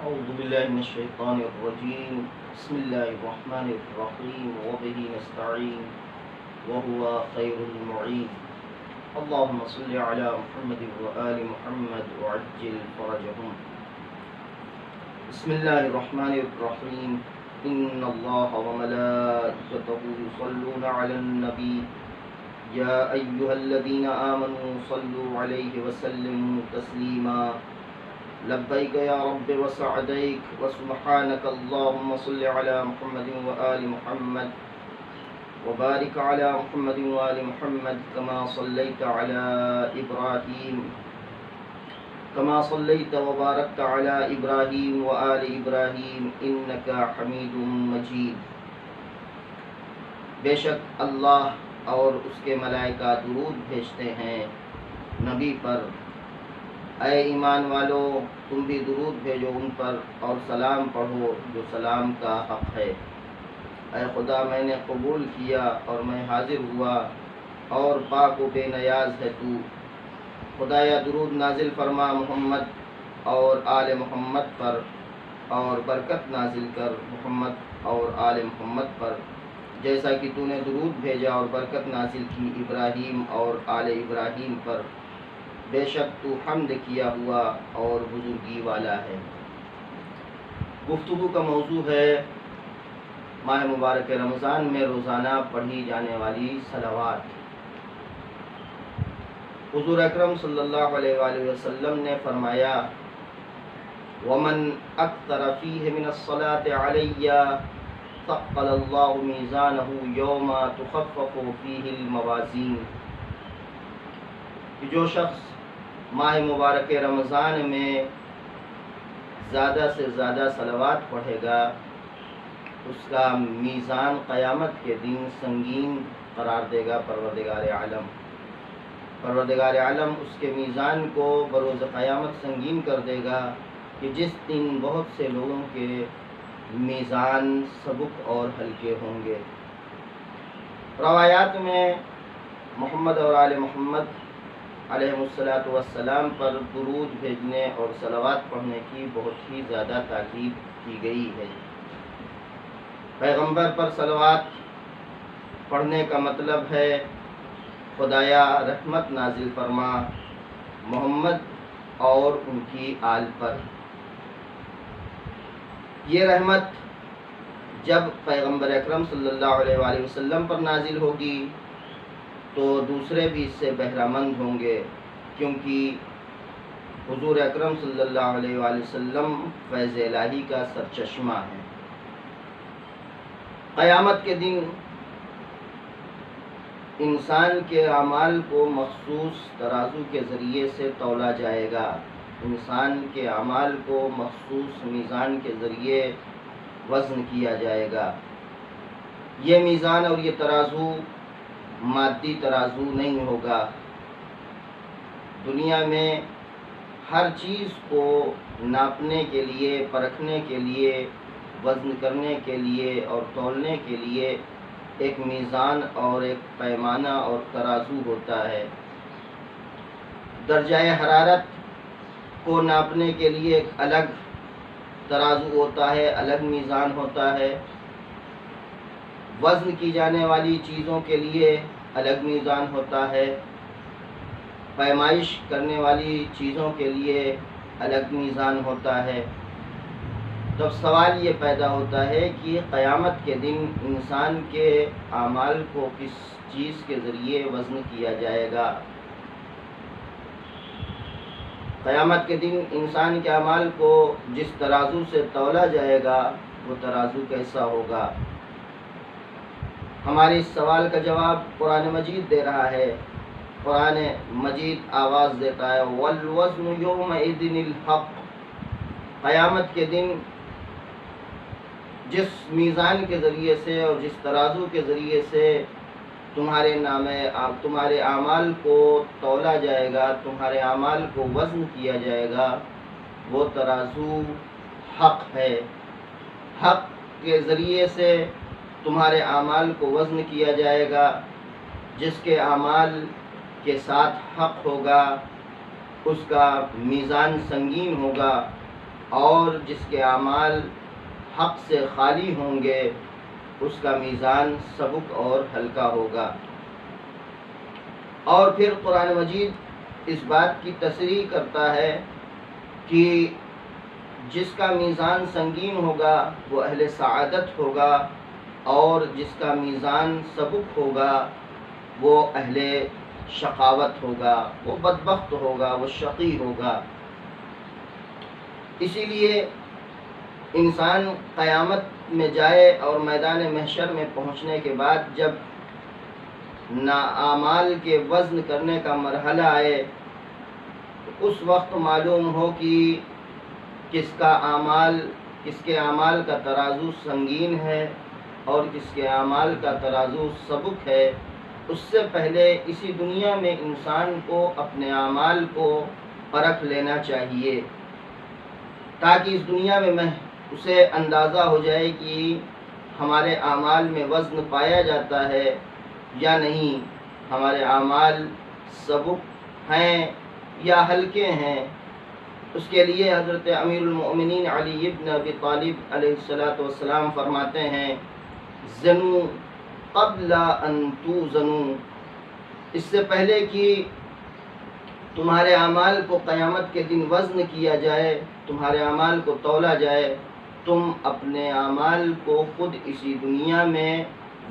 أعوذ بالله من الشيطان الرجيم. بسم الله الرحمن الرحيم وبه نستعين وهو خير المعين. اللهم صل على محمد وآل محمد وعجل فرجهم. بسم الله الرحمن الرحيم. إن الله وملائكته يصلون على النبي يا أيها الذين آمنوا صلوا عليه وسلموا تسليما. لبيك يا رب وسعديك وسبحانك اللهم صل على محمد وآل محمد وبارك على محمد وآل محمد كما صليت وباركت على إبراهيم وآل إبراهيم إنك حميد مجيد. بے شک اللہ اور اس کے ملائکہ درود بھیجتے ہیں نبی پر. اے ایمان والو، تم بھی درود بھیجو ان پر اور سلام پڑھو جو سلام کا حق ہے. اے خدا، میں نے قبول کیا اور میں حاضر ہوا اور پاک و بے نیاز ہے تو. خدایا درود نازل فرما محمد اور آل محمد پر، اور برکت نازل کر محمد اور آل محمد پر، جیسا کہ تو نے درود بھیجا اور برکت نازل کی ابراہیم اور آل ابراہیم پر. بے شک تو حمد کیا ہوا اور بزرگی والا ہے. گفتگو کا موضوع ہے ماہ مبارک رمضان میں روزانہ پڑھی جانے والی صلوات. حضور اکرم صلی اللہ علیہ وآلہ وسلم نے فرمایا: ومن اکثر فیہ من الصلاة علی ثقل اللہ میزانہ یوم تخفف فیہ الموازین. جو شخص ماہ مبارک رمضان میں زیادہ سے زیادہ صلوات پڑھے گا، اس کا میزان قیامت کے دن سنگین قرار دے گا پروردگار عالم. پروردگار عالم اس کے میزان کو بروز قیامت سنگین کر دے گا کہ جس دن بہت سے لوگوں کے میزان سبک اور ہلکے ہوں گے. روایات میں محمد اور آل محمد علیہ السلام پر درود بھیجنے اور صلوات پڑھنے کی بہت ہی زیادہ تاکید کی گئی ہے. پیغمبر پر صلوات پڑھنے کا مطلب ہے خدایا رحمت نازل فرما محمد اور ان کی آل پر. یہ رحمت جب پیغمبر اکرم صلی اللہ علیہ وآلہ وسلم پر نازل ہوگی تو دوسرے بھی اس سے بہرہ مند ہوں گے، کیونکہ حضور اکرم صلی اللہ علیہ وآلہ وسلم فیض الہی کا سرچشمہ ہے. قیامت کے دن انسان کے اعمال کو مخصوص ترازو کے ذریعے سے تولا جائے گا. انسان کے اعمال کو مخصوص میزان کے ذریعے وزن کیا جائے گا. یہ میزان اور یہ ترازو مادی ترازو نہیں ہوگا. دنیا میں ہر چیز کو ناپنے کے لیے، پرکھنے کے لیے، وزن کرنے کے لیے اور تولنے کے لیے ایک میزان اور ایک پیمانہ اور ترازو ہوتا ہے. درجہ حرارت کو ناپنے کے لیے ایک الگ ترازو ہوتا ہے، الگ میزان ہوتا ہے. وزن کی جانے والی چیزوں کے لیے الگ میزان ہوتا ہے. پیمائش کرنے والی چیزوں کے لیے الگ میزان ہوتا ہے. تو سوال یہ پیدا ہوتا ہے کہ قیامت کے دن انسان کے اعمال کو کس چیز کے ذریعے وزن کیا جائے گا؟ قیامت کے دن انسان کے اعمال کو جس ترازو سے تولا جائے گا وہ ترازو کیسا ہوگا؟ ہمارے اس سوال کا جواب قرآن مجید دے رہا ہے. قرآن مجید آواز دیتا ہے: وَالْوَزْنُ يَوْمَئِذٍ الْحَقُّ. قیامت کے دن جس میزان کے ذریعے سے اور جس ترازو کے ذریعے سے تمہارے اعمال کو تولا جائے گا، تمہارے اعمال کو وزن کیا جائے گا، وہ ترازو حق ہے. حق کے ذریعے سے تمہارے اعمال کو وزن کیا جائے گا. جس کے اعمال کے ساتھ حق ہوگا اس کا میزان سنگین ہوگا. اور جس کے اعمال حق سے خالی ہوں گے اس کا میزان سبک اور ہلکا ہوگا۔ اور پھر قرآن مجید اس بات کی تصریح کرتا ہے کہ جس کا میزان سنگین ہوگا وہ اہل سعادت ہوگا، اور جس کا میزان سبک ہوگا وہ اہل شقاوت ہوگا، وہ بدبخت ہوگا، وہ شقی ہوگا۔ اسی لیے انسان قیامت میں جائے اور میدان محشر میں پہنچنے کے بعد جب اعمال کے وزن کرنے کا مرحلہ آئے تو اس وقت معلوم ہو کہ کس کے اعمال کا ترازو سنگین ہے اور کس کے اعمال کا ترازو سبک ہے۔ اس سے پہلے اسی دنیا میں انسان کو اپنے اعمال کو پرکھ لینا چاہیے، تاکہ اس دنیا میں اسے اندازہ ہو جائے کہ ہمارے اعمال میں وزن پایا جاتا ہے یا نہیں، ہمارے اعمال سبک ہیں یا ہلکے ہیں۔ اس کے لیے حضرت امیر المؤمنین علی بن ابی طالب علیہ السلام فرماتے ہیں زنو قبل ان توزنوا، اس سے پہلے کہ تمہارے اعمال کو قیامت کے دن وزن کیا جائے، تمہارے اعمال کو تولا جائے، تم اپنے اعمال کو خود اسی دنیا میں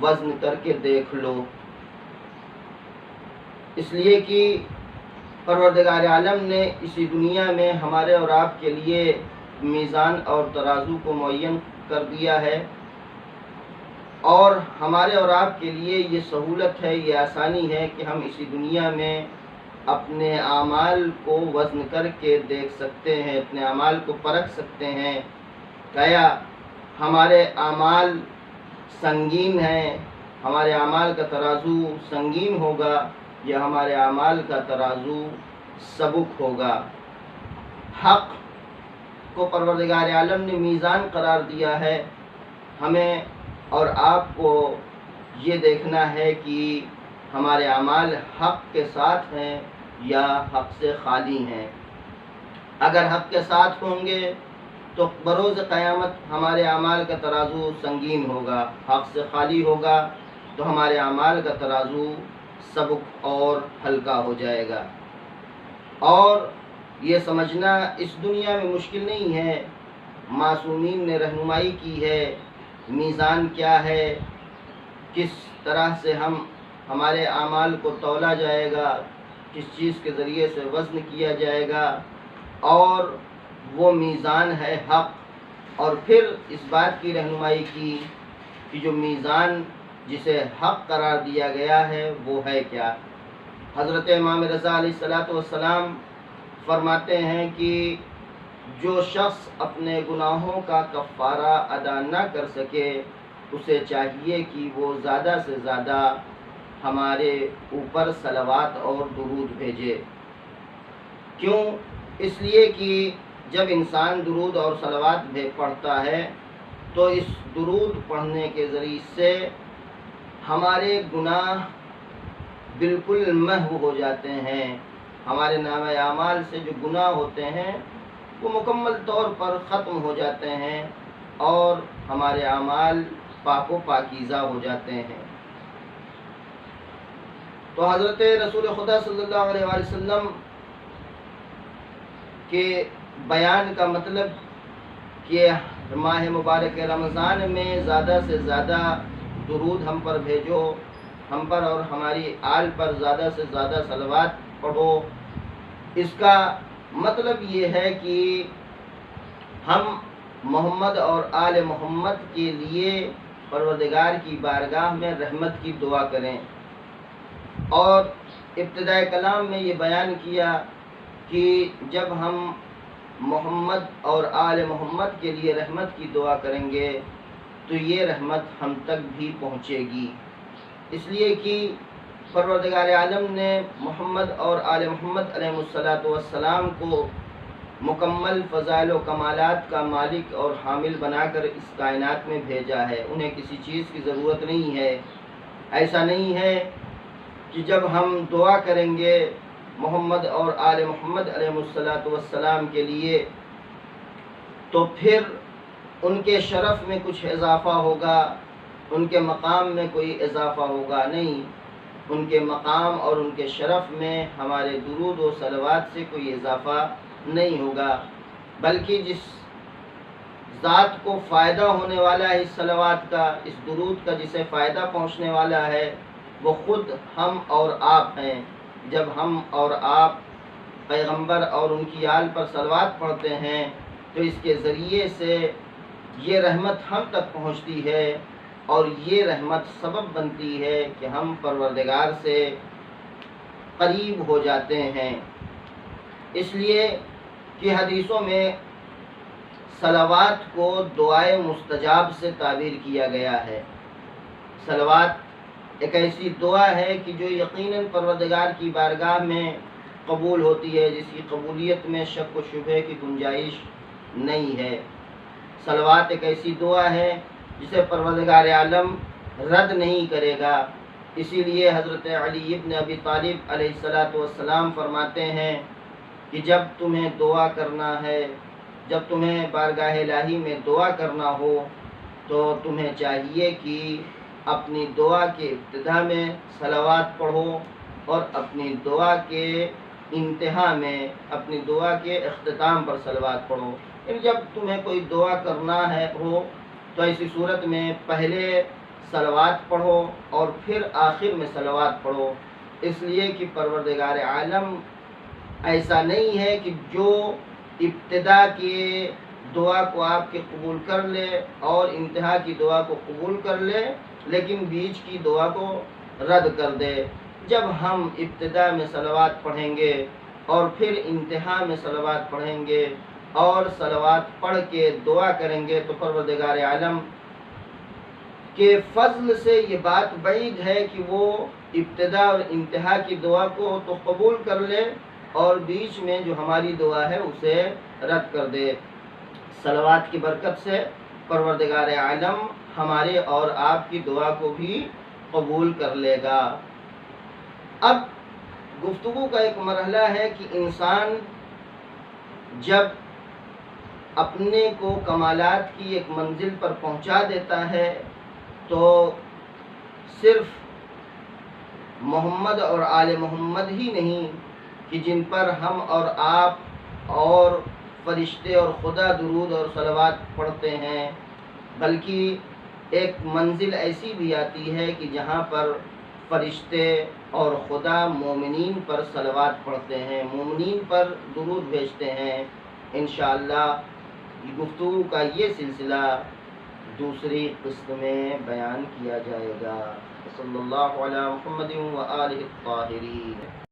وزن کر کے دیکھ لو۔ اس لیے کہ پروردگار عالم نے اسی دنیا میں ہمارے اور آپ کے لیے میزان اور ترازو کو معین کر دیا ہے، اور ہمارے اور آپ کے لیے یہ سہولت ہے، یہ آسانی ہے کہ ہم اسی دنیا میں اپنے اعمال کو وزن کر کے دیکھ سکتے ہیں، اپنے اعمال کو پرکھ سکتے ہیں۔ کیا ہمارے اعمال سنگین ہیں، ہمارے اعمال کا ترازو سنگین ہوگا یا ہمارے اعمال کا ترازو سبک ہوگا؟ حق کو پروردگار عالم نے میزان قرار دیا ہے، ہمیں اور آپ کو یہ دیکھنا ہے کہ ہمارے اعمال حق کے ساتھ ہیں یا حق سے خالی ہیں۔ اگر حق کے ساتھ ہوں گے تو بروز قیامت ہمارے اعمال کا ترازو سنگین ہوگا، حق سے خالی ہوگا تو ہمارے اعمال کا ترازو سبک اور ہلکا ہو جائے گا۔ اور یہ سمجھنا اس دنیا میں مشکل نہیں ہے، معصومین نے رہنمائی کی ہے میزان کیا ہے، کس طرح سے ہمارے اعمال کو تولا جائے گا، کس چیز کے ذریعے سے وزن کیا جائے گا، اور وہ میزان ہے حق۔ اور پھر اس بات کی رہنمائی کی کہ جو میزان جسے حق قرار دیا گیا ہے وہ ہے کیا۔ حضرت امام رضا علیہ السلام فرماتے ہیں کہ جو شخص اپنے گناہوں کا کفارہ ادا نہ کر سکے اسے چاہیے کہ وہ زیادہ سے زیادہ ہمارے اوپر صلوات اور درود بھیجے۔ کیوں؟ اس لیے کہ جب انسان درود اور صلوات پڑھتا ہے تو اس درود پڑھنے کے ذریعے سے ہمارے گناہ بالکل محو ہو جاتے ہیں، ہمارے نامہ اعمال سے جو گناہ ہوتے ہیں وہ مکمل طور پر ختم ہو جاتے ہیں اور ہمارے اعمال پاک و پاکیزہ ہو جاتے ہیں۔ تو حضرت رسول خدا صلی اللہ علیہ وآلہ وسلم کے بیان کا مطلب کہ ماہ مبارک رمضان میں زیادہ سے زیادہ درود ہم پر بھیجو، ہم پر اور ہماری آل پر زیادہ سے زیادہ صلوات پڑھو۔ اس کا مطلب یہ ہے کہ ہم محمد اور آل محمد کے لیے پروردگار کی بارگاہ میں رحمت کی دعا کریں۔ اور ابتدائے کلام میں یہ بیان کیا کہ جب ہم محمد اور آل محمد کے لیے رحمت کی دعا کریں گے تو یہ رحمت ہم تک بھی پہنچے گی، اس لیے کہ پروردگار عالم نے محمد اور آل محمد علیہ السلام کو مکمل فضائل و کمالات کا مالک اور حامل بنا کر اس کائنات میں بھیجا ہے، انہیں کسی چیز کی ضرورت نہیں ہے۔ ایسا نہیں ہے کہ جب ہم دعا کریں گے محمد اور آل محمد علیہ السلام کے لیے تو پھر ان کے شرف میں کچھ اضافہ ہوگا، ان کے مقام میں کوئی اضافہ ہوگا نہیں، ان کے مقام اور ان کے شرف میں ہمارے درود و صلوات سے کوئی اضافہ نہیں ہوگا، بلکہ جس ذات کو فائدہ ہونے والا ہے اس صلوات کا، اس درود کا جسے فائدہ پہنچنے والا ہے، وہ خود ہم اور آپ ہیں۔ جب ہم اور آپ پیغمبر اور ان کی آل پر صلوات پڑھتے ہیں تو اس کے ذریعے سے یہ رحمت ہم تک پہنچتی ہے، اور یہ رحمت سبب بنتی ہے کہ ہم پروردگار سے قریب ہو جاتے ہیں۔ اس لیے کہ حدیثوں میں صلوات کو دعائے مستجاب سے تعبیر کیا گیا ہے۔ صلوات ایک ایسی دعا ہے کہ جو یقیناً پروردگار کی بارگاہ میں قبول ہوتی ہے، جس کی قبولیت میں شک و شبہ کی گنجائش نہیں ہے۔ صلوات ایک ایسی دعا ہے جسے پروردگار عالم رد نہیں کرے گا۔ اسی لیے حضرت علی ابن ابی طالب علیہ السلام فرماتے ہیں کہ جب تمہیں دعا کرنا ہے، جب تمہیں بارگاہ الہی میں دعا کرنا ہو تو تمہیں چاہیے کہ اپنی دعا کے ابتدا میں صلوات پڑھو، اور اپنی دعا کے انتہا میں، اپنی دعا کے اختتام پر صلوات پڑھو۔ یعنی جب تمہیں کوئی دعا کرنا ہو تو ایسی صورت میں پہلے صلوات پڑھو اور پھر آخر میں صلوات پڑھو، اس لیے کہ پروردگار عالم ایسا نہیں ہے کہ جو ابتدا کی دعا کو آپ کے قبول کر لے اور انتہا کی دعا کو قبول کر لے لیکن بیچ کی دعا کو رد کر دے۔ جب ہم ابتدا میں صلوات پڑھیں گے اور پھر انتہا میں صلوات پڑھیں گے اور صلوات پڑھ کے دعا کریں گے تو پروردگار عالم کے فضل سے یہ بات بعید ہے کہ وہ ابتدا اور انتہا کی دعا کو تو قبول کر لے اور بیچ میں جو ہماری دعا ہے اسے رد کر دے۔ صلوات کی برکت سے پروردگار عالم ہمارے اور آپ کی دعا کو بھی قبول کر لے گا۔ اب گفتگو کا ایک مرحلہ ہے کہ انسان جب اپنے کو کمالات کی ایک منزل پر پہنچا دیتا ہے تو صرف محمد اور آل محمد ہی نہیں کہ جن پر ہم اور آپ اور فرشتے اور خدا درود اور صلوات پڑھتے ہیں، بلکہ ایک منزل ایسی بھی آتی ہے کہ جہاں پر فرشتے اور خدا مومنین پر صلوات پڑھتے ہیں، مومنین پر درود بھیجتے ہیں۔ انشاءاللہ گفتگو کا یہ سلسلہ دوسری قسط میں بیان کیا جائے گا۔ صلی اللہ علی محمد و آلہ الطاہرین۔